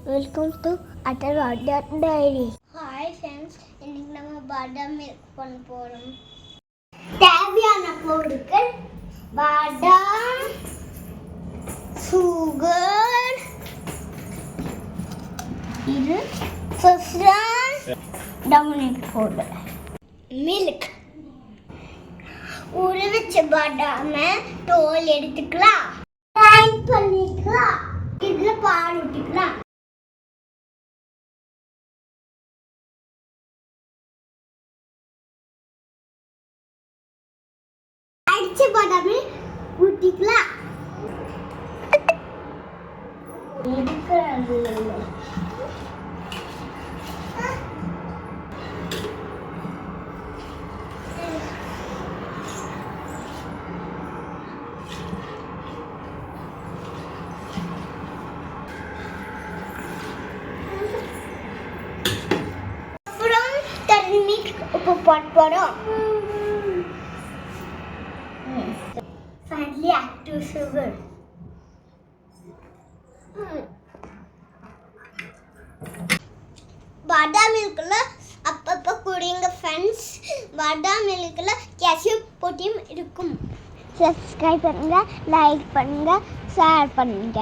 Welcome to அட்டல் water diary. Hi friends, இன்னைக்கு நம்ம பாதாம் மில்க் பண்ண போகிறோம். தேவையான பொருட்கள்: பாதாம், சுகர், இது சஃப்ரான், டர்மரிக் பவுடர், மில்க். ஊற வச்ச பாதாமை தோல் எடுத்துக்கலாம், கிரைண்ட் பண்ணிக்கலாம். இதில் பால் ஊற்றிக்கலாம். அடிச்ச பாதாமை ஊற்றிக்கலாம். அப்புறம் தண்ணீர் உப்பு போடுறோம். Finally, add to sugar. பாதாம் மில்க்ல அப்பப்போ குடிங்க ஃப்ரெண்ட்ஸ். பாதாம் மில்க்ல கால்சியம் புரோட்டீன் இருக்கும். சப்ஸ்கிரைப் பண்ணுங்க, லைக் பண்ணுங்க, ஷேர் பண்ணுங்க.